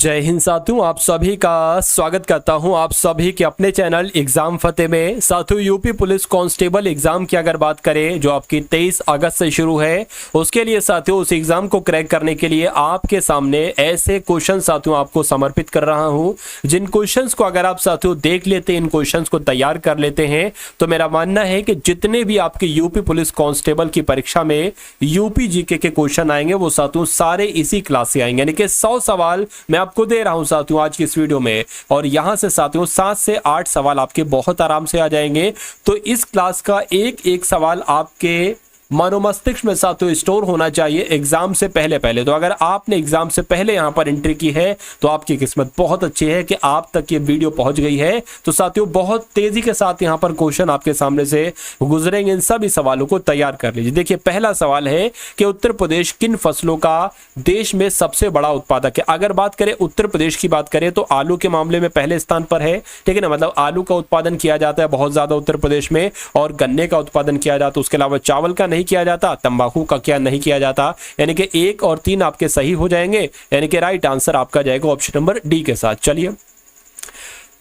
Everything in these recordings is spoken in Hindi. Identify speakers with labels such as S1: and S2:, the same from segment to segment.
S1: जय हिंद साथियों, आप सभी का स्वागत करता हूं आप सभी के अपने चैनल एग्जाम फतेह में। साथियों, यूपी पुलिस कांस्टेबल एग्जाम की अगर बात करें जो आपकी 23 अगस्त से शुरू है, उसके लिए साथियों उस एग्जाम को क्रैक करने के लिए आपके सामने ऐसे क्वेश्चन साथियों आपको समर्पित कर रहा हूं, जिन क्वेश्चंस को अगर आप साथियों देख लेते हैं, इन क्वेश्चंस को तैयार कर लेते हैं, तो मेरा मानना है कि जितने भी आपके यूपी पुलिस कांस्टेबल की परीक्षा में यूपी जीके के क्वेश्चन आएंगे वो साथियों सारे इसी क्लास से आएंगे। यानी कि 100 सवाल मैं आपको दे रहा हूं साथियों आज की इस वीडियो में, और यहां से साथियों 7 से 8 सवाल आपके बहुत आराम से आ जाएंगे। तो इस क्लास का एक एक सवाल आपके मनोमस्तिष्क में साथियों स्टोर होना चाहिए एग्जाम से पहले। तो अगर आपने एग्जाम से पहले यहां पर एंट्री की है तो आपकी किस्मत बहुत अच्छी है कि आप तक ये वीडियो पहुंच गई है। तो साथियों बहुत तेजी के साथ यहां पर क्वेश्चन आपके सामने से गुजरेंगे, इन सभी सवालों को तैयार कर लीजिए। देखिए, पहला सवाल है कि उत्तर प्रदेश किन फसलों का देश में सबसे बड़ा उत्पादक है। अगर बात करें उत्तर प्रदेश की बात करें तो आलू के मामले में पहले स्थान पर है, ठीक है ना। मतलब आलू का उत्पादन किया जाता है बहुत ज्यादा उत्तर प्रदेश में, और गन्ने का उत्पादन किया जाता है। उसके अलावा चावल का नहीं किया जाता, तंबाकू का क्या नहीं किया जाता। यानी कि 1 और 3 आपके सही हो जाएंगे, यानी कि राइट आंसर आपका जाएगा ऑप्शन नंबर डी के साथ। चलिए,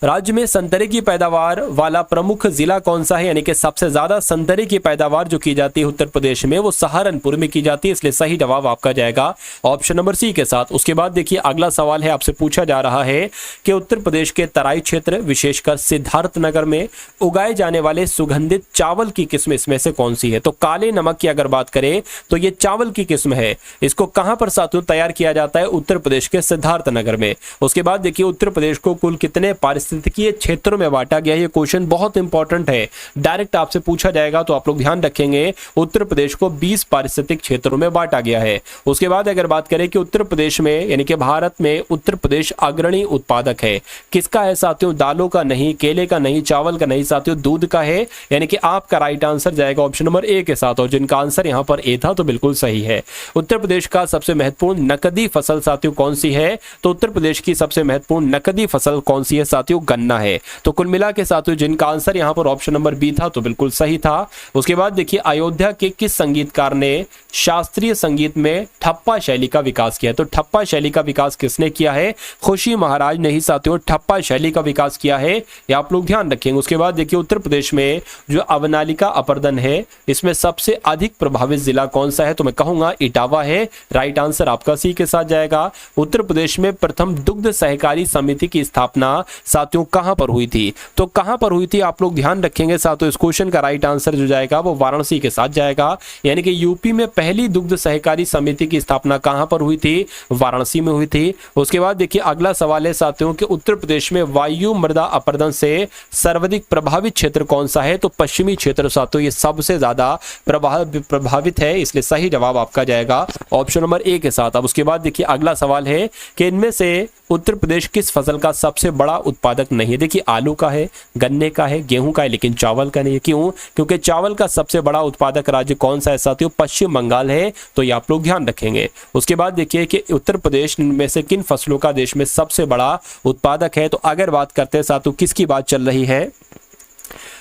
S1: राज्य में संतरे की पैदावार वाला प्रमुख जिला कौन सा है। यानी कि सबसे ज्यादा संतरे की पैदावार जो की जाती है उत्तर प्रदेश में वो सहारनपुर में की जाती है, इसलिए सही जवाब आपका जाएगा ऑप्शन नंबर सी के साथ। उसके बाद देखिए अगला सवाल है, आपसे पूछा जा रहा है कि उत्तर प्रदेश के तराई क्षेत्र विशेषकर सिद्धार्थनगर में उगाए जाने वाले सुगंधित चावल की किस्म इसमें से कौन सी है। तो काले नमक की अगर बात करें तो ये चावल की किस्म है। इसको कहां पर साथियों तैयार किया जाता है, उत्तर प्रदेश के सिद्धार्थनगर में। उसके बाद देखिए उत्तर प्रदेश को कुल कितने पारिस्थितिकीय क्षेत्रों में बांटा गया। ये क्वेश्चन बहुत इंपॉर्टेंट है, डायरेक्ट आपसे पूछा जाएगा, तो आप लोग ध्यान रखेंगे। उत्तर प्रदेश को 20 पारिस्थितिक क्षेत्रों में बांटा गया है। उसके बाद अगर बात करें कि उत्तर प्रदेश में यानी कि भारत में उत्तर प्रदेश अग्रणी उत्पादक है, किसका है साथियों, दालों का नहीं, केले का नहीं, चावल का नहीं साथियों, दूध का है। यानी कि आपका राइट आंसर जाएगा ऑप्शन नंबर ए के साथ, और जिनका आंसर यहां पर ए था तो बिल्कुल सही है। उत्तर प्रदेश का सबसे महत्वपूर्ण नकदी फसल साथियों कौन सी है, तो उत्तर प्रदेश की सबसे महत्वपूर्ण नकदी फसल कौन सी है साथियों, गन्ना है। तो कुल मिला के साथियों जिनका आंसर यहां पर ऑप्शन नंबर बी था तो बिल्कुल सही था। उसके बाद देखिए अयोध्या के किस संगीतकार ने शास्त्रीय संगीत में ठप्पा शैली का विकास किया। तो ठप्पा शैली का विकास किसने किया है, खुशी महाराज ने ही साथियों ठप्पा शैली का विकास किया है, ये आप लोग ध्यान रखेंगे। उसके बाद देखिए उत्तर प्रदेश में जो अवनालिका अपर्दन है, इसमें सबसे अधिक प्रभावित जिला कौन सा है, तो मैं कहूंगा इटावा है। राइट आंसर आपका सी के साथ जाएगा। उत्तर प्रदेश में प्रथम दुग्ध सहकारी समिति की स्थापना साथियों कहां पर हुई थी, तो कहां पर हुई थी आप लोग ध्यान रखेंगे साथियों। इस क्वेश्चन का राइट आंसर जो जाएगा वो वाराणसी के साथ जाएगा। यानी कि यूपी में पहली दुग्ध सहकारी समिति की स्थापना कहां पर हुई थी, वाराणसी में हुई थी। उसके बाद देखिए अगला सवाल है साथियों कि उत्तर प्रदेश में वायु मृदा अपरदन से सर्वाधिक प्रभावित क्षेत्र कौन सा है, तो पश्चिमी क्षेत्र साथियों ये सबसे ज्यादा प्रभावित है, इसलिए सही जवाब आपका जाएगा ऑप्शन नंबर ए के साथ। अब उसके बाद देखिए अगला सवाल है कि इनमें से उत्तर प्रदेश किस फसल का सबसे बड़ा उत्पादक नहीं है। देखिए आलू का है, गन्ने का है, गेहूं का है, लेकिन चावल का नहीं है। क्यों, क्योंकि चावल का सबसे बड़ा उत्पादक राज्य कौन सा है साथियों, पश्चिम बंगाल है, तो ये आप लोग ध्यान रखेंगे। उसके बाद देखिए कि उत्तर प्रदेश में से किन फसलों का देश में सबसे बड़ा उत्पादक है। तो अगर बात करते हैं साथियों किसकी बात चल रही है,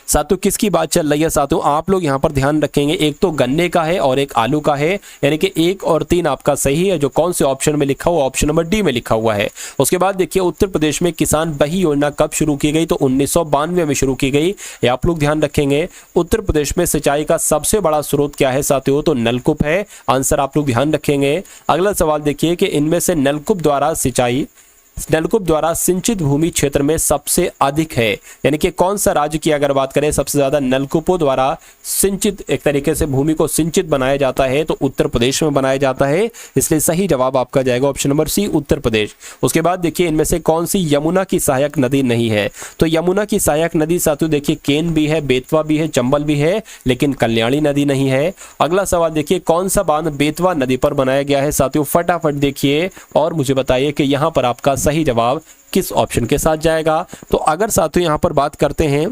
S1: साथियों किसकी बात चल रही है साथियों, आप लोग यहां पर ध्यान रखेंगे। एक तो गन्ने का है और एक आलू का है, यानी कि 1 और 3 आपका सही है। जो कौन से ऑप्शन में लिखा हुआ, ऑप्शन नंबर डी में लिखा हुआ है। उसके बाद देखिए उत्तर प्रदेश में किसान बही योजना कब शुरू की गई, तो 1992 में शुरू की गई, ये आप लोग ध्यान रखेंगे। उत्तर प्रदेश में सिंचाई का सबसे बड़ा स्रोत क्या है साथियों, तो नलकूप है, आंसर आप लोग ध्यान रखेंगे। अगला सवाल देखिए कि इनमें से नलकूप द्वारा सिंचित भूमि क्षेत्र में सबसे अधिक है, यानी कि कौन सा राज्य की अगर बात करें सबसे ज्यादा नलकूपों द्वारा सिंचित एक तरीके से भूमि को सिंचित बनाया जाता है, तो उत्तर प्रदेश में बनाया जाता है, इसलिए सही जवाब आपका जाएगा option number C Uttar Pradesh. उसके बाद देखिए इनमें से कौन सी यमुना की सहायक नदी नहीं है, तो यमुना की सहायक नदी साथियों देखिए केन भी है, बेतवा भी है, चंबल भी है, लेकिन कल्याणी नदी नहीं है। अगला सवाल देखिए कौन सा बांध बेतवा नदी पर बनाया गया है साथियों, फटाफट देखिए और मुझे बताइए कि यहां पर आपका सही जवाब किस ऑप्शन के साथ जाएगा। तो अगर साथियों यहां पर बात करते हैं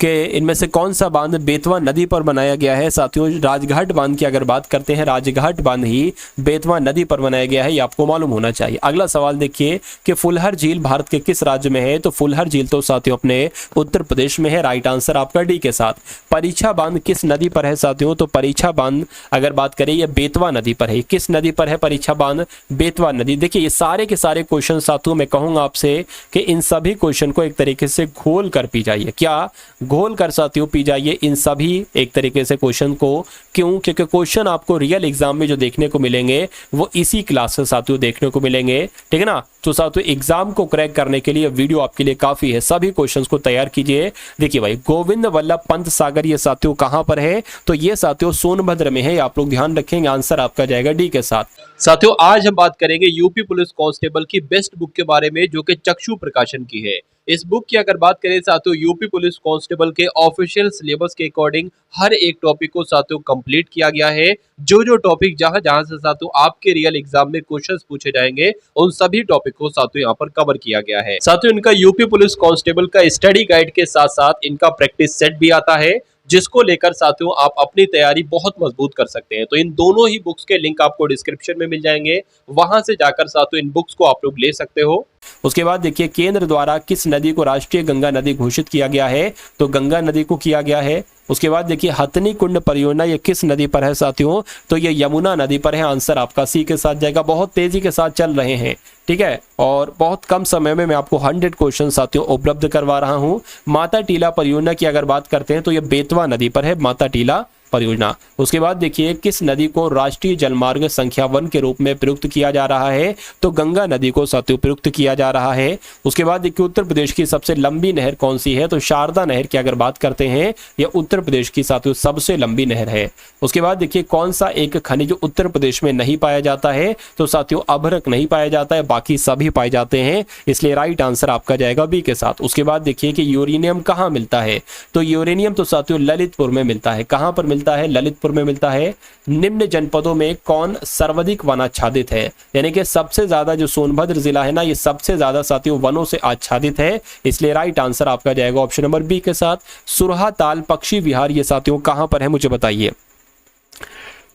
S1: कि इनमें से कौन सा बांध बेतवा नदी पर बनाया गया है। साथियों राजघाट बांध की अगर बात करते हैं, राजघाट बांध ही बेतवा नदी पर बनाया गया है, ये आपको मालूम होना चाहिए। अगला सवाल देखिए कि फुलहर झील भारत के किस राज्य में है। तो फुलहर झील तो साथियों अपने उत्तर प्रदेश में है। राइट आंसर आपका डी के साथ। परीक्षा बांध किस नदी पर है साथियों। तो परीक्षा बांध अगर बात करें ये बेतवा नदी पर है। किस नदी पर है परीक्षा बांध। बेतवा नदी। देखिए ये सारे के सारे क्वेश्चन साथियों मैं कहूंगा आपसे कि इन सभी क्वेश्चन को एक तरीके से घोल कर पी जाइए। क्या घोल कर साथियों पी जाइए इन सभी एक तरीके से क्वेश्चन को। क्यों? क्योंकि क्वेश्चन आपको रियल एग्जाम में जो देखने को मिलेंगे वो इसी क्लास से साथियों देखने को मिलेंगे, ठीक है ना। तो साथियों एग्जाम को क्रैक करने के लिए वीडियो आपके लिए काफी है। सभी क्वेश्चंस को तैयार कीजिए। देखिए भाई गोविंद वल्लभ पंत सागर ये साथियों कहां पर है। तो ये साथियों सोनभद्र में है। आप लोग ध्यान रखेंगे। आंसर आपका जाएगा डी के साथ। साथियों आज हम बात करेंगे यूपी पुलिस कांस्टेबल की बेस्ट बुक के बारे में जो कि चक्षु प्रकाशन की है। इस बुक की अगर बात करें साथियों यूपी पुलिस कांस्टेबल के ऑफिशियल सिलेबस के अकॉर्डिंग हर एक टॉपिक को साथियों कंप्लीट किया गया है। जो टॉपिक जहां से साथियों आपके रियल एग्जाम में क्वेश्चंस पूछे जाएंगे उन सभी टॉपिक को साथियों यहाँ पर कवर किया गया है। साथियों इनका यूपी पुलिस कांस्टेबल का स्टडी गाइड के साथ साथ इनका प्रैक्टिस सेट भी आता है जिसको लेकर साथियों आप अपनी तैयारी बहुत मजबूत कर सकते हैं। तो इन दोनों ही बुक्स के लिंक आपको डिस्क्रिप्शन में मिल जाएंगे, वहां से जाकर साथियों इन बुक्स को आप लोग ले सकते हो। उसके बाद देखिए केंद्र द्वारा किस नदी को राष्ट्रीय गंगा नदी घोषित किया गया है। तो गंगा नदी को किया गया है। उसके बाद देखिए हथनी कुंड परियोजना ये किस नदी पर है साथियों। तो ये यमुना नदी पर है। आंसर आपका सी के साथ जाएगा। बहुत तेजी के साथ चल रहे हैं, ठीक है, और बहुत कम समय में मैं आपको 100 क्वेश्चन साथियों उपलब्ध करवा रहा हूं। माता टीला परियोजना की अगर बात करते हैं तो ये बेतवा नदी पर है माता टीला परियोजना। उसके बाद देखिए किस नदी को राष्ट्रीय जलमार्ग संख्या 1 के रूप में प्रयुक्त किया जा रहा है। तो गंगा नदी को साथियों प्रयुक्त किया जा रहा है। उसके बाद देखिए उत्तर प्रदेश की सबसे लंबी नहर कौन सी है। तो शारदा नहर की अगर बात करते हैं यह उत्तर प्रदेश की साथियों सबसे लंबी नहर है। उसके बाद देखिए कौन सा एक खनिज उत्तर प्रदेश में नहीं पाया जाता है। तो साथियों अभ्रक नहीं पाया जाता है, बाकी सभी पाए जाते हैं, इसलिए राइट आंसर आपका जाएगा बी के साथ। उसके बाद देखिए कि यूरेनियम कहाँ मिलता है। तो यूरेनियम तो साथियों ललितपुर में मिलता है। कहां पर मिलता है? ललितपुर में मिलता है। निम्न जनपदों में कौन सर्वाधिक वनाच्छादित है। यानी कि सबसे ज्यादा जो सोनभद्र जिला है ना ये सबसे ज्यादा साथियों वनों से आच्छादित है, इसलिए राइट आंसर आपका जाएगा ऑप्शन नंबर बी के साथ। सुरहा ताल पक्षी विहार ये साथियों कहां पर है मुझे बताइए।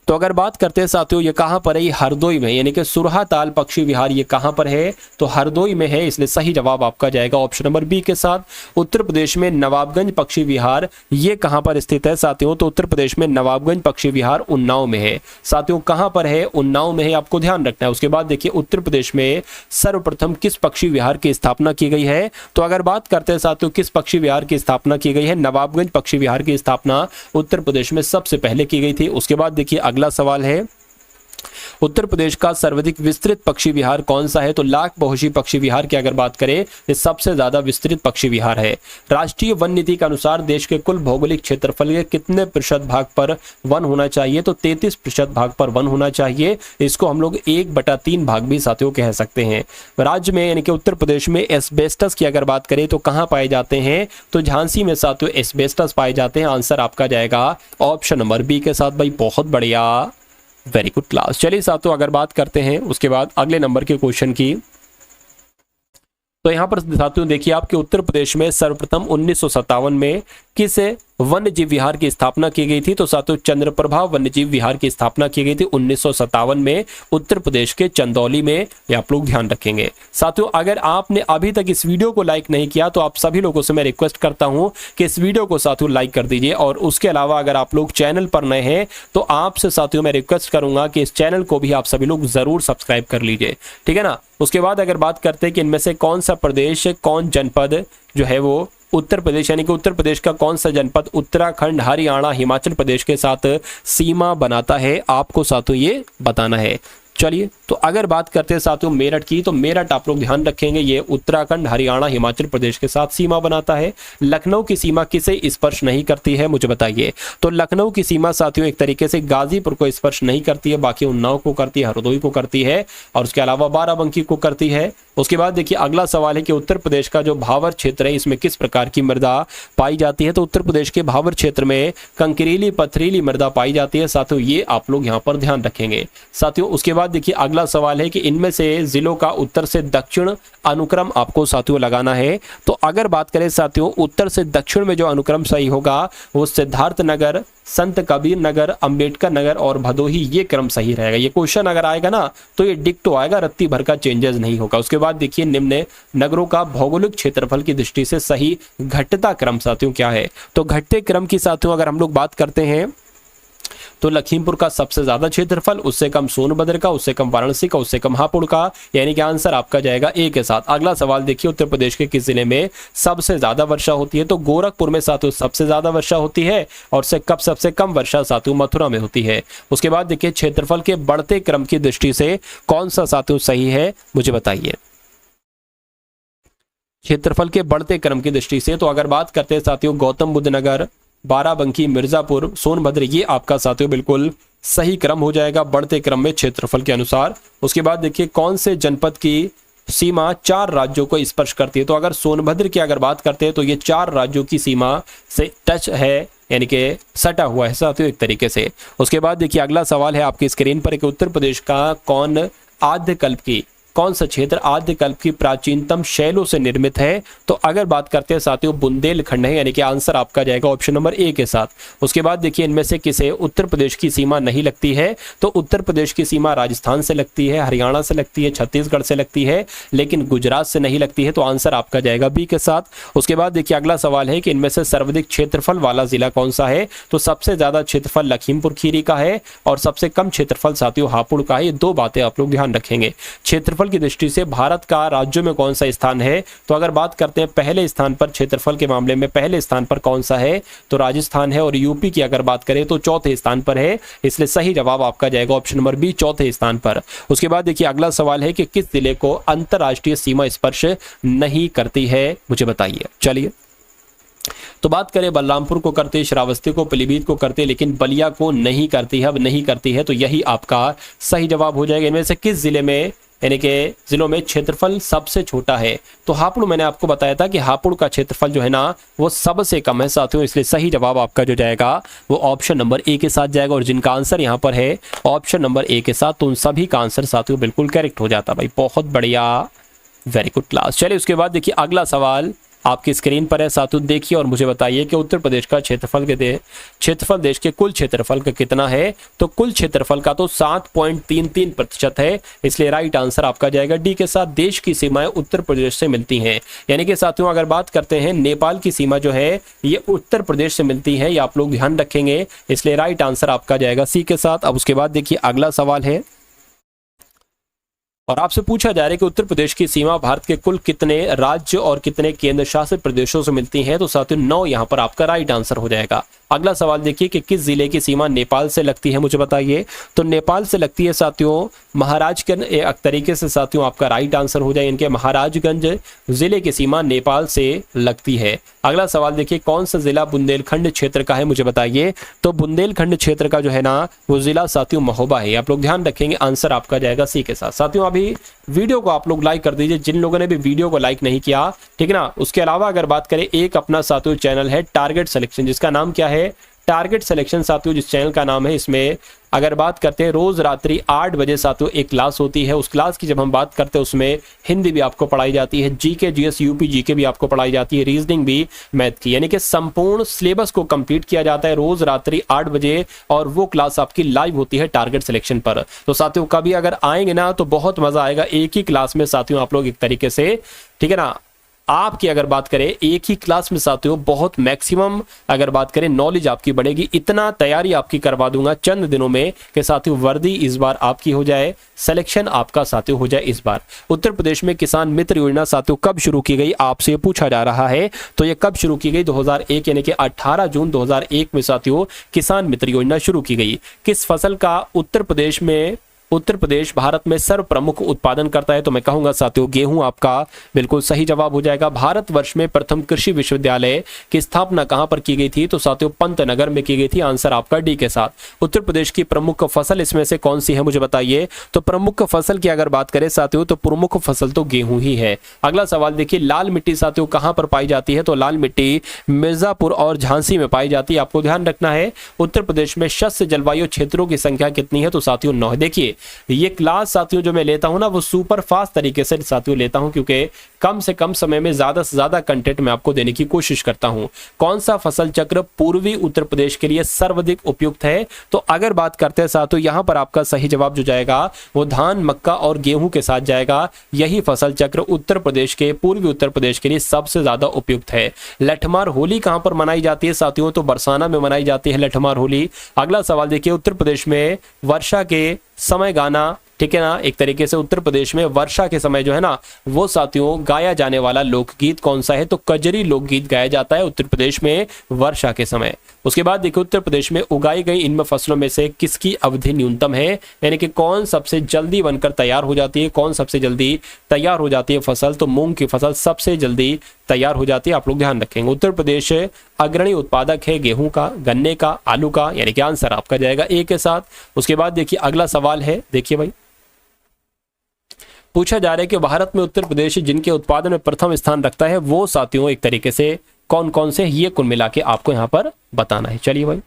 S1: तो अगर बात करते हैं साथियों ये कहां पर है। ये हरदोई में, यानी कि सुरहा ताल पक्षी विहार ये कहां पर है। तो हरदोई में है, इसलिए सही जवाब आपका जाएगा ऑप्शन नंबर बी के साथ। उत्तर प्रदेश में नवाबगंज पक्षी विहार ये कहां पर स्थित है साथियों। तो उत्तर प्रदेश में नवाबगंज पक्षी विहार उन्नाव में है। साथियों कहां पर है? उन्नाव में है, आपको ध्यान रखना है। उसके बाद देखिए उत्तर प्रदेश में सर्वप्रथम किस पक्षी विहार की स्थापना की गई है। तो अगर बात करते हैं साथियों किस पक्षी विहार की स्थापना की गई है। नवाबगंज पक्षी विहार की स्थापना उत्तर प्रदेश में सबसे पहले की गई थी। उसके बाद देखिए अगला सवाल है उत्तर प्रदेश का सर्वाधिक विस्तृत पक्षी विहार कौन सा है। तो लाख बहुशी पक्षी विहार की अगर बात करें ये सबसे ज्यादा विस्तृत पक्षी विहार है। राष्ट्रीय वन नीति के अनुसार देश के कुल भौगोलिक क्षेत्रफल के कितने प्रतिशत भाग पर वन होना चाहिए। तो 33% भाग पर वन होना चाहिए। इसको हम लोग 1/3 भाग भी साथियों कह सकते हैं। राज्य में यानी कि उत्तर प्रदेश में एस्बेस्टस की अगर बात करें तो कहां पाए जाते हैं। तो झांसी में साथियों एस्बेस्टस पाए जाते हैं। आंसर आपका जाएगा ऑप्शन नंबर बी के साथ। भाई बहुत बढ़िया, वेरी गुड क्लास। चलिए साथियों अगर बात करते हैं उसके बाद अगले नंबर के क्वेश्चन की। तो यहां पर साथियों देखिए आपके उत्तर प्रदेश में सर्वप्रथम 1957 में किस वन्य जीव विहार की स्थापना की गई थी। तो साथियों चंद्रप्रभा वन्य जीव विहार की स्थापना की गई थी 1957 में उत्तर प्रदेश के चंदौली में। ये आप लोग ध्यान रखेंगे। साथियों अगर आपने अभी तक इस वीडियो को लाइक नहीं किया तो आप सभी लोगों से मैं रिक्वेस्ट करता हूं कि इस वीडियो को साथियों लाइक कर दीजिए। और उसके अलावा अगर आप लोग चैनल पर नए हैं तो आपसे साथियों मैं रिक्वेस्ट करूंगा कि इस चैनल को भी आप सभी लोग जरूर सब्सक्राइब कर लीजिए, ठीक है ना। उसके बाद अगर बात करते हैं कि इनमें से कौन सा प्रदेश कौन जनपद जो है वो उत्तर प्रदेश यानी कि उत्तर प्रदेश का कौन सा जनपद उत्तराखंड हरियाणा हिमाचल प्रदेश के साथ सीमा बनाता है, आपको साथियों ये बताना है। चलिए तो अगर बात करते हैं साथियों मेरठ की, तो मेरठ आप लोग ध्यान रखेंगे ये उत्तराखंड हरियाणा हिमाचल प्रदेश के साथ सीमा बनाता है। लखनऊ की सीमा किसे स्पर्श नहीं करती है मुझे बताइए। तो लखनऊ की सीमा साथियों एक तरीके से गाजीपुर को स्पर्श नहीं करती है, बाकी उन्नाव को करती है, हरदोई को करती है और उसके अलावा बाराबंकी को करती है। उसके बाद देखिए अगला सवाल है कि उत्तर प्रदेश का जो भावर क्षेत्र है इसमें किस प्रकार की मृदा पाई जाती है। तो उत्तर प्रदेश के भावर क्षेत्र में कंकरीली पथरीली मृदा पाई जाती है साथियों, ये आप लोग यहाँ पर ध्यान रखेंगे साथियों। उसके बाद बाद देखिए अगला सवाल है कि इनमें से जिलों का उत्तर से दक्षिण अनुक्रम आपको साथियों लगाना है। तो अगर बात करें साथियों उत्तर से दक्षिण में जो अनुक्रम सही होगा वो सिद्धार्थ नगर, संत कबीर नगर, अंबेडकर नगर और भदोही, ये क्रम सही रहेगा। ये क्वेश्चन अगर आएगा ना तो ये डिक्टो आएगा, रत्ती भर का चेंजेस नहीं होगा। उसके बाद देखिए निम्न नगरों का भौगोलिक क्षेत्रफल की दृष्टि से सही घटता क्रम साथियों क्या है। तो घटते क्रम की साथियों अगर हम लोग बात करते हैं तो लखीमपुर का सबसे ज्यादा क्षेत्रफल, उससे कम सोनभद्र का, उससे कम वाराणसी का, उससे कम हापुड़ का, यानी कि आंसर आपका जाएगा ए के साथ। अगला सवाल देखिए उत्तर प्रदेश के किस जिले में सबसे ज्यादा वर्षा होती है। तो गोरखपुर में साथियों सबसे ज्यादा वर्षा होती है और सबसे कम वर्षा साथियों मथुरा में होती है। उसके बाद देखिए क्षेत्रफल के बढ़ते क्रम की दृष्टि से कौन सा साथियों सही है मुझे बताइए। क्षेत्रफल के बढ़ते क्रम की दृष्टि से तो अगर बात करते हैं साथियों गौतम बुद्ध नगर, बाराबंकी, मिर्जापुर, सोनभद्र, ये आपका साथियों बिल्कुल सही क्रम हो जाएगा बढ़ते क्रम में क्षेत्रफल के अनुसार। उसके बाद देखिए कौन से जनपद की सीमा 4 राज्यों को स्पर्श करती है। तो अगर सोनभद्र की अगर बात करते हैं तो ये 4 राज्यों की सीमा से टच है, यानी कि सटा हुआ है साथियों एक तरीके से। उसके बाद देखिए अगला सवाल है आपकी स्क्रीन पर कि उत्तर प्रदेश का कौन सा क्षेत्र आद्यकल्प की प्राचीनतम शैलों से निर्मित है। तो अगर बात करते हैं साथियों बुंदेलखंड है, यानी कि आंसर आपका जाएगा ऑप्शन नंबर ए के साथ। उसके बाद देखिए इनमें से किसे उत्तर प्रदेश की सीमा नहीं लगती है। तो उत्तर प्रदेश की सीमा राजस्थान से लगती है, हरियाणा से लगती है, छत्तीसगढ़ से लगती है, लेकिन गुजरात से नहीं लगती है। तो आंसर आपका जाएगा बी के साथ। उसके बाद देखिए अगला सवाल है कि इनमें से सर्वाधिक क्षेत्रफल वाला जिला कौन सा है। तो सबसे ज्यादा क्षेत्रफल लखीमपुर खीरी का है और सबसे कम क्षेत्रफल साथियों हापुड़ का है। ये 2 बातें आप लोग ध्यान रखेंगे। क्षेत्रफल की दृष्टि से भारत का राज्यों में कौन सा स्थान है। तो अगर बात करते हैं पहले स्थान पर क्षेत्रफल के मामले में पहले स्थान पर कौन सा है तो राजस्थान है, और यूपी की अगर बात करें तो चौथे स्थान पर है। इसलिए सही जवाब आपका जाएगा ऑप्शन नंबर बी, चौथे स्थान पर। उसके बाद देखिए अगला सवाल है कि किस जिले को अंतरराष्ट्रीय सीमा स्पर्श नहीं करती है मुझे बताइए। चलिए तो बात करें बलरामपुर को करते, श्रावस्ती को, पीलीभीत को करते, लेकिन बलिया को नहीं करती है, अब नहीं करती है। तो यही आपका सही जवाब हो जाएगा। इनमें से किस जिले में यानी कि जिलों में क्षेत्रफल सबसे छोटा है। तो हापुड़ मैंने आपको बताया था कि हापुड़ का क्षेत्रफल जो है ना वो सबसे कम है साथियों, इसलिए सही जवाब आपका जो जाएगा वो ऑप्शन नंबर ए के साथ जाएगा। और जिनका आंसर यहाँ पर है ऑप्शन नंबर ए के साथ तो उन सभी का आंसर साथियों बिल्कुल करेक्ट हो जाता। भाई बहुत बढ़िया, वेरी गुड क्लास। चलिए उसके बाद देखिए अगला सवाल आपकी स्क्रीन पर है साथियों, देखिए और मुझे बताइए कि उत्तर प्रदेश का क्षेत्रफल देश के कुल क्षेत्रफल का कितना है। तो कुल क्षेत्रफल का तो 7.33% है, इसलिए राइट आंसर आपका जाएगा डी के साथ। देश की सीमाएं उत्तर प्रदेश से मिलती हैं, यानी कि साथियों अगर बात करते हैं नेपाल की सीमा जो है ये उत्तर प्रदेश से मिलती है, ये आप लोग ध्यान रखेंगे, इसलिए राइट आंसर आपका जाएगा सी के साथ। अब उसके बाद देखिए अगला सवाल है और आपसे पूछा जा रहा है कि उत्तर प्रदेश की सीमा भारत के कुल कितने राज्य और कितने केंद्र शासित प्रदेशों से मिलती है। तो साथियों 9 यहाँ पर आपका राइट आंसर हो जाएगा। अगला सवाल देखिए कि किस जिले की सीमा नेपाल से लगती है मुझे बताइए। तो नेपाल से लगती है साथियों महाराजगंज, एक तरीके से साथियों आपका राइट आंसर हो जाए, इनके महाराजगंज जिले की सीमा नेपाल से लगती है। अगला सवाल देखिए कौन सा जिला बुंदेलखंड क्षेत्र का है मुझे बताइए। तो बुंदेलखंड क्षेत्र का जो है ना वो जिला साथियों महोबा है, आप लोग ध्यान रखेंगे, आंसर आपका जाएगा सी के साथ। साथियों अभी वीडियो को आप लोग लाइक कर दीजिए जिन लोगों ने भी वीडियो को लाइक नहीं किया, ठीक है ना। उसके अलावा अगर बात करें एक अपना साथियों चैनल है टारगेट सिलेक्शन, जिसका नाम क्या है टारगेट सिलेक्शन साथियों, जिस चैनल का नाम है, इसमें अगर बात करते हैं रोज रात्रि 8 बजे साथियों एक क्लास होती है। उस क्लास की जब हम बात करते हैं उसमें हिंदी भी आपको पढ़ाई जाती है, जीके जीएस यूपी जीके भी आपको पढ़ाई जाती है, रीजनिंग भी, मैथ की, यानी कि संपूर्ण सिलेबस को कंप्लीट किया जाता है रोज रात्रि 8 बजे, और वो क्लास आपकी लाइव होती है टारगेट सिलेक्शन पर। तो साथियों कभी अगर आएंगे ना तो बहुत मजा आएगा, एक ही क्लास में साथियों आप लोग एक तरीके से, ठीक है ना, आपकी अगर बात करें एक ही क्लास में साथियों बहुत मैक्सिमम अगर बात करें नॉलेज आपकी बढ़ेगी। इतना तैयारी आपकी करवा दूंगा चंद दिनों में कि साथियों वर्दी इस बार आपकी हो जाए, सिलेक्शन आपका साथियों हो जाए इस बार। उत्तर प्रदेश में किसान मित्र योजना साथियों कब शुरू की गई आपसे पूछा जा रहा है। तो ये कब शुरू की गई 2001 यानी कि 18 जून 2001 में साथियों किसान मित्र योजना शुरू की गई। किस फसल का उत्तर प्रदेश भारत में सर्व प्रमुख उत्पादन करता है। तो मैं कहूंगा साथियों गेहूं आपका बिल्कुल सही जवाब हो जाएगा। भारतवर्ष में प्रथम कृषि विश्वविद्यालय की स्थापना कहां पर की गई थी। तो साथियों पंतनगर में की गई थी, आंसर आपका डी के साथ। उत्तर प्रदेश की प्रमुख फसल इसमें से कौन सी है मुझे बताइए। तो प्रमुख फसल की अगर बात करें साथियों तो प्रमुख फसल तो गेहूं ही है। अगला सवाल देखिए लाल मिट्टी साथियों कहां पर पाई जाती है। तो लाल मिट्टी मिर्जापुर और झांसी में पाई जाती है, आपको ध्यान रखना है। उत्तर प्रदेश में शस्य जलवायु क्षेत्रों की संख्या कितनी है। तो साथियों 9। देखिए ये क्लास साथियों जो मैं लेता हूं ना वो सुपर फास्ट तरीके से साथियों लेता हूं, क्योंकि कम से कम समय में ज्यादा से ज्यादा कंटेंट मैं आपको देने की कोशिश करता हूं। कौन सा फसल चक्र पूर्वी उत्तर प्रदेश के लिए सर्वाधिक उपयुक्त है? तो अगर बात करते हैं साथियों, यहां पर आपका सही जवाब जो जाएगा वो धान, मक्का और गेहूं के साथ जाएगा। यही फसल चक्र उत्तर प्रदेश के, पूर्वी उत्तर प्रदेश के लिए सबसे ज्यादा उपयुक्त है। लठमार होली कहां पर मनाई जाती है साथियों? तो बरसाना में मनाई जाती है लठमार होली। अगला सवाल देखिए, उत्तर प्रदेश में वर्षा के समय गाना, ठीक है ना, एक तरीके से उत्तर प्रदेश में वर्षा के समय जो है ना वो साथियों गाया जाने वाला लोकगीत कौन सा है? तो कजरी लोकगीत गाया जाता है उत्तर प्रदेश में वर्षा के समय। उसके बाद देखिए, उत्तर प्रदेश में उगाई गई इनमें फसलों में से किसकी अवधि न्यूनतम है? यानी कि कौन सबसे जल्दी बनकर तैयार हो जाती है, कौन सबसे जल्दी तैयार हो जाती है फसल? तो मूंग की फसल सबसे जल्दी तैयार हो जाती है, आप लोग ध्यान रखेंगे। उत्तर प्रदेश अग्रणी उत्पादक है गेहूं का, गन्ने का, आलू का, यानी कि आंसर आपका जाएगा ए के साथ। उसके बाद देखिए अगला सवाल है, देखिए भाई पूछा जा रहा है कि भारत में उत्तर प्रदेश जिनके उत्पादन में प्रथम स्थान रखता है वो साथियों एक तरीके से कौन कौन से, ये कुल मिला के आपको यहां पर बताना है। चलिए भाई,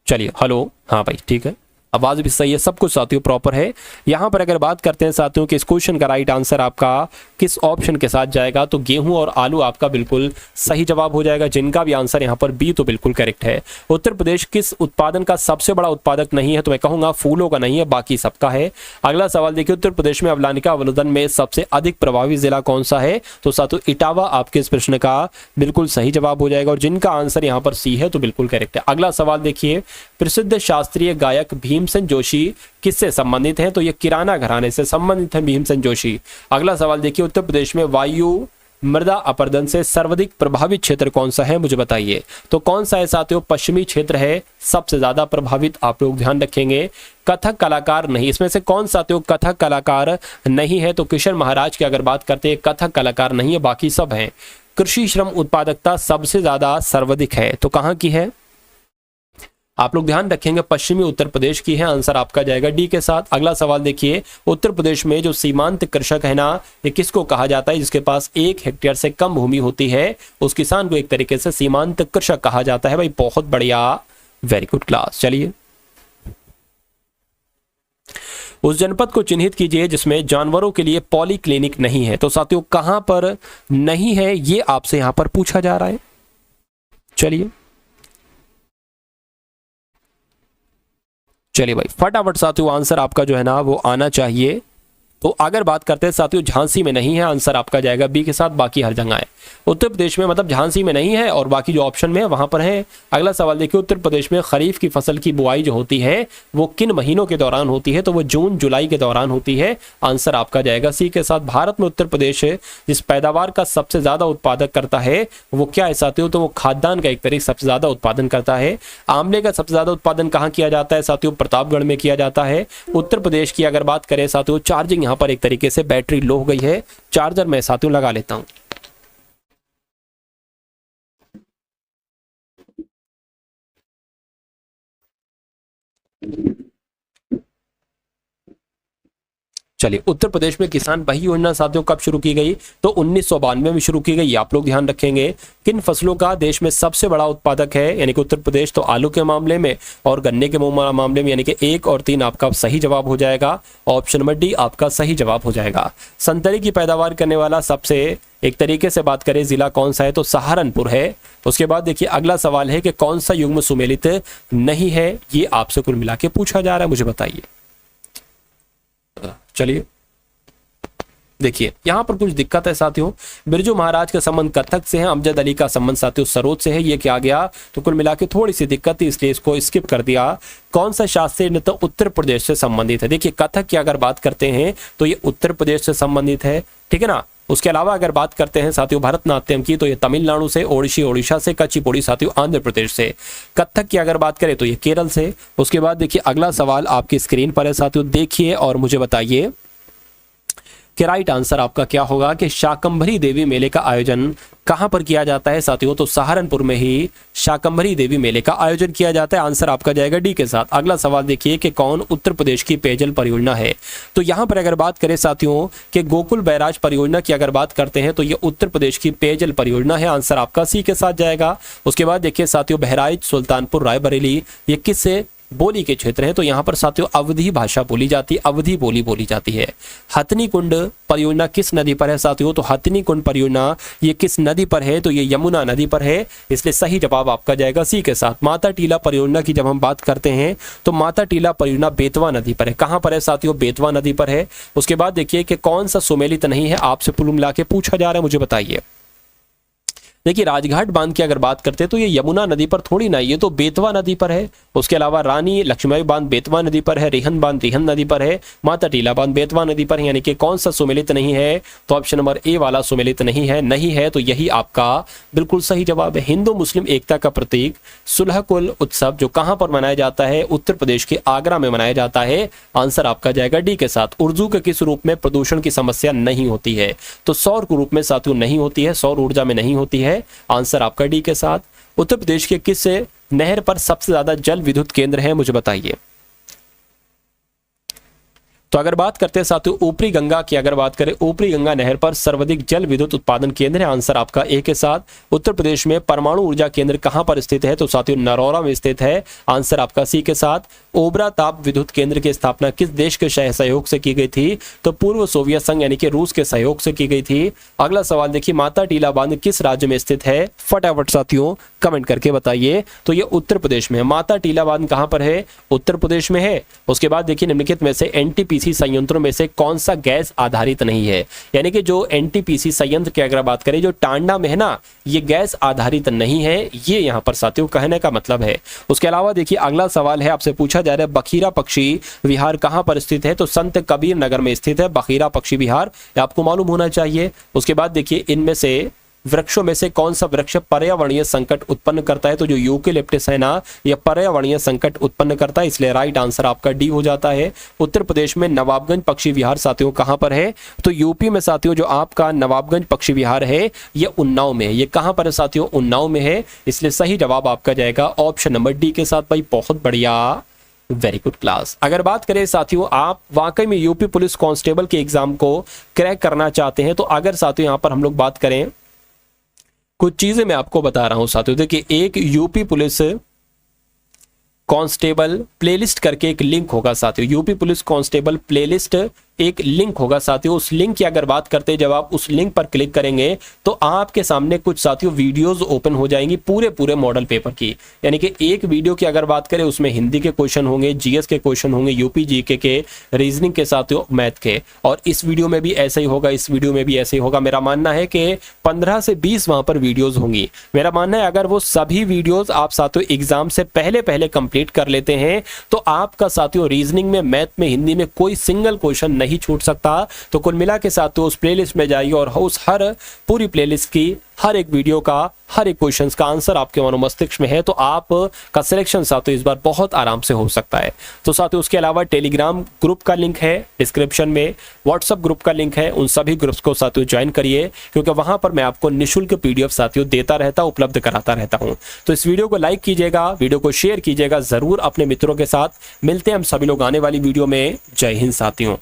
S1: चलिए हेलो, हाँ भाई ठीक है, आवाज भी सही है, सब कुछ साथियों प्रॉपर है। यहां पर अगर बात करते हैं साथियों कि इस क्वेश्चन का राइट आंसर आपका किस ऑप्शन के साथ जाएगा? तो गेहूं और आलू आपका बिल्कुल सही जवाब हो जाएगा, जिनका भी आंसर यहां पर बी तो बिल्कुल करेक्ट है। उत्तर प्रदेश किस उत्पादन का सबसे बड़ा उत्पादक नहीं है? तो मैं कहूंगा फूलों का नहीं है, बाकी सबका है। अगला सवाल देखिए, उत्तर प्रदेश में अवलानिका अवरोधन में सबसे अधिक प्रभावी जिला कौन सा है? तो साथियों इटावा आपके इस प्रश्न का बिल्कुल सही जवाब हो जाएगा, और जिनका आंसर यहाँ पर सी है तो बिल्कुल करेक्ट है। अगला सवाल देखिए, प्रसिद्ध शास्त्रीय गायक भीमसेन जोशी किससे संबंधित हैं? तो ये किराना घराने से संबंधित है भीमसेन जोशी। अगला सवाल देखिए, उत्तर प्रदेश में वायु मृदा अपरदन से सर्वाधिक प्रभावित क्षेत्र कौन सा है, मुझे बताइए। तो कौन सा है साथियों? पश्चिमी क्षेत्र है सबसे ज्यादा प्रभावित, आप लोग ध्यान रखेंगे। कथक कलाकार नहीं, इसमें से कौन साथियों कथक कलाकार नहीं है? तो किशन महाराज की अगर बात करते हैं कथक कलाकार नहीं है, बाकी सब हैं। कृषि श्रम उत्पादकता सबसे ज्यादा सर्वाधिक है, तो कहां की है? आप लोग ध्यान रखेंगे पश्चिमी उत्तर प्रदेश की है, आंसर आपका जाएगा डी के साथ। अगला सवाल देखिए, उत्तर प्रदेश में जो सीमांत कृषक है ना, ये किसको कहा जाता है? जिसके पास 1 हेक्टेयर से कम भूमि होती है उस किसान को एक तरीके से सीमांत कृषक कहा जाता है। भाई बहुत बढ़िया, वेरी गुड क्लास। चलिए, उस जनपद को चिन्हित कीजिए जिसमें जानवरों के लिए पॉली क्लिनिक नहीं है। तो साथियों कहां पर नहीं है ये आपसे यहां पर पूछा जा रहा है। चलिए चलिए भाई फटाफट साथियों आंसर आपका जो है ना वो आना चाहिए। तो अगर बात करते हैं साथियों झांसी में नहीं है, आंसर आपका जाएगा बी के साथ, बाकी हर जगह है। उत्तर प्रदेश में मतलब झांसी में नहीं है और बाकी जो ऑप्शन में है वहां पर है। अगला सवाल देखिए, उत्तर प्रदेश में खरीफ की फसल की बुआई जो होती है वो किन महीनों के दौरान होती है? तो वो जून जुलाई के दौरान होती है, आंसर आपका जाएगा सी के साथ। भारत में उत्तर प्रदेश जिस पैदावार का सबसे ज्यादा उत्पादक करता है वो क्या है साथियों? तो वो खाद्यान्न का एक तरीके सबसे ज्यादा उत्पादन करता है। आंवले का सबसे ज्यादा उत्पादन कहाँ किया जाता है साथियों? प्रतापगढ़ में किया जाता है। उत्तर प्रदेश की अगर बात करें साथियों, चार्जिंग यहाँ पर एक तरीके से बैटरी लो हो गई है, चार्जर मैं साथियों लगा लेता हूं। चलिए, उत्तर प्रदेश में किसान बही योजना साथियों कब शुरू की गई? तो 1992 में शुरू की गई, आप लोग ध्यान रखेंगे। किन फसलों का देश में सबसे बड़ा उत्पादक है यानी कि उत्तर प्रदेश? तो आलू के मामले में और गन्ने के मामले में, यानी कि 1 और 3 आपका सही जवाब हो जाएगा। ऑप्शन नंबर डी आपका सही जवाब हो जाएगा। संतरे की पैदावार करने वाला सबसे एक तरीके से बात करें जिला कौन सा है? तो सहारनपुर है। उसके बाद देखिए अगला सवाल है कि कौन सा युग्म सुमेलित नहीं है, ये आपसे कुल मिला के पूछा जा रहा है, मुझे बताइए। चलिए देखिए, यहां पर कुछ दिक्कत है साथियों। बिरजू महाराज का संबंध कथक से है, अमजद अली का संबंध साथियों सरोद से है, ये क्या गया? तो कुल मिला के थोड़ी सी दिक्कत थी इसलिए इसको स्किप कर दिया। कौन सा शास्त्रीय नृत्य उत्तर प्रदेश से संबंधित है? देखिए कथक की अगर बात करते हैं तो ये उत्तर प्रदेश से संबंधित है, ठीक है ना। उसके अलावा अगर बात करते हैं साथियों भरतनाट्यम की तो ये तमिलनाडु से, ओडिसी ओडिशा से, कुचिपुड़ी साथियों आंध्र प्रदेश से। कथक की अगर बात करें तो ये केरल से। उसके बाद देखिए अगला सवाल आपकी स्क्रीन पर है साथियों, देखिए और मुझे बताइए कि राइट आंसर आपका क्या होगा कि शाकंभरी देवी मेले का आयोजन कहां पर किया जाता है साथियों? तो सहारनपुर में ही शाकंभरी देवी मेले का आयोजन किया जाता है, आंसर आपका जाएगा डी के साथ। अगला सवाल देखिए कि कौन उत्तर प्रदेश की पेयजल परियोजना है? तो यहां पर अगर बात करें साथियों कि गोकुल बैराज परियोजना की अगर बात करते हैं तो ये उत्तर प्रदेश की पेयजल परियोजना है, आंसर आपका सी के साथ जाएगा। उसके बाद देखिए साथियों बहराइच, सुल्तानपुर, रायबरेली ये किससे बोली के क्षेत्र हैं, तो यहाँ पर साथियों अवधी भाषा बोली जाती है, अवधी बोली बोली जाती है। हथनी कुंड परियोजना किस नदी पर है साथियों? तो हथनी कुंड परियोजना ये किस नदी पर है? तो ये यमुना नदी पर है, इसलिए सही जवाब आपका जाएगा सी के साथ। माता टीला परियोजना की जब हम बात करते हैं तो माता टीला परियोजना बेतवा नदी पर है। कहां पर है साथियों? बेतवा नदी पर है। उसके बाद देखिए कि कौन सा सुमेलित नहीं है, आपसे कुल मिला के पूछा जा रहा है, मुझे बताइए। देखिए राजघाट बांध की अगर बात करते हैं तो ये यमुना नदी पर थोड़ी ना, ये तो बेतवा नदी पर है। उसके अलावा रानी लक्ष्मीबाई बांध बेतवा नदी पर है, रिहन बांध रिहन नदी पर है, माता टीला बांध बेतवा नदी पर है, यानी कि कौन सा सुमेलित नहीं है? तो ऑप्शन नंबर ए वाला सुमेलित नहीं है। नहीं है तो यही आपका बिल्कुल सही जवाब है। हिंदू मुस्लिम एकता का प्रतीक सुलहकुल उत्सव जो कहां पर मनाया जाता है? उत्तर प्रदेश के आगरा में मनाया जाता है। आंसर आपका जाएगा डी के साथ। ऊर्जा के किस रूप में प्रदूषण की समस्या नहीं होती है? तो सौर रूप में साथियों नहीं होती है, सौर ऊर्जा में नहीं होती है। आंसर आपका डी के साथ। उत्तर प्रदेश के किस नहर पर सबसे ज्यादा जल विद्युत केंद्र है, मुझे बताइए। तो अगर बात करते हैं साथियों ऊपरी गंगा की, अगर बात करें ऊपरी गंगा नहर पर सर्वाधिक जल विद्युत उत्पादन केंद्र है। आंसर आपका ए के साथ। उत्तर प्रदेश में परमाणु ऊर्जा केंद्र कहां पर स्थित है? तो साथियों नरौरा में स्थित है। आंसर आपका सी के साथ। ओबरा ताप विद्युत केंद्र की स्थापना किस देश के सहयोग से की गई थी? तो पूर्व सोवियत संघ यानी कि रूस के सहयोग से की गई थी। अगला सवाल देखिए, माता टीला बांध किस राज्य में स्थित है? फटाफट साथियों कमेंट करके बताइए। तो ये उत्तर प्रदेश में है। माता टीला बांध कहां पर है? उत्तर प्रदेश में है। उसके बाद देखिए निम्नलिखित में से एनटीपीसी संयंत्रों में से कौन सा गैस आधारित नहीं है? यानी कि जो एनटीपीसी संयंत्र की अगर बात करें जो टांडा में है ना, ये गैस आधारित नहीं है, ये यहाँ पर साथियों कहने का मतलब है। उसके अलावा देखिए अगला सवाल है, आपसे पूछा जा रहा है बखीरा पक्षी विहार कहां पर स्थित है? तो संत कबीर नगर में स्थित है बखीरा पक्षी विहार, आपको मालूम होना चाहिए। उसके बाद देखिए इनमें से वृक्षों में से कौन सा वृक्ष पर्यावरणीय संकट उत्पन्न करता है? तो जो यूकेलिप्टस है ना, यह पर्यावरणीय संकट उत्पन्न करता है, इसलिए राइट आंसर आपका डी हो जाता है। उत्तर प्रदेश में नवाबगंज पक्षी विहार साथियों कहां पर है? तो यूपी में साथियों जो आपका नवाबगंज पक्षी विहार है यह उन्नाव में है। ये कहां पर है साथियों? उन्नाव में है, इसलिए सही जवाब आपका जाएगा ऑप्शन नंबर डी के साथ। भाई बहुत बढ़िया, वेरी गुड क्लास। अगर बात करें साथियों आप वाकई में यूपी पुलिस कांस्टेबल के एग्जाम को क्रैक करना चाहते हैं, तो अगर साथियों यहां पर हम लोग बात करें, कुछ चीजें मैं आपको बता रहा हूं साथियों। देखिए एक यूपी पुलिस कांस्टेबल प्लेलिस्ट करके एक लिंक होगा साथियों, यूपी पुलिस कांस्टेबल प्लेलिस्ट एक लिंक होगा साथियों। उस लिंक की अगर बात करते हैं, जब आप उस लिंक पर क्लिक करेंगे तो आपके सामने कुछ साथियों वीडियोस ओपन हो जाएंगी पूरे मॉडल पेपर की। यानी कि एक वीडियो की अगर बात करें उसमें हिंदी के क्वेश्चन होंगे, जीएस के क्वेश्चन होंगे, यूपी जीके के, रीजनिंग के साथियों, मैथ के। और इस वीडियो में भी ऐसे ही होगा, इस वीडियो में भी ऐसे ही होगा। मेरा मानना है कि 15 से 20 वहां पर वीडियोज होंगी। मेरा मानना है अगर वो सभी वीडियोज आप साथियों एग्जाम से पहले कंप्लीट कर लेते हैं तो आपका साथियों रीजनिंग में, मैथ में, हिंदी में कोई सिंगल क्वेश्चन नहीं छूट सकता। तो कुल मिला के साथ तो उस प्लेलिस्ट में जाइए और उस हर पूरी प्लेलिस्ट की हर एक वीडियो का, हर एक क्वेश्चन का आंसर आपके मनोमस्तिष्क में है, तो आप का सिलेक्शन साथियों इस बार बहुत आराम से हो सकता है। तो साथियों उसके अलावा टेलीग्राम ग्रुप का लिंक है डिस्क्रिप्शन में, व्हाट्सएप ग्रुप का लिंक है, उन सभी ग्रुप्स को साथियों ज्वाइन करिए, क्योंकि वहां पर मैं आपको निःशुल्क पीडीएफ साथियों देता रहता, उपलब्ध कराता रहता हूं। तो इस वीडियो को लाइक कीजिएगा, वीडियो को शेयर कीजिएगा जरूर अपने मित्रों के साथ। मिलते हैं हम सभी लोग आने वाली वीडियो में। जय हिंद साथियों।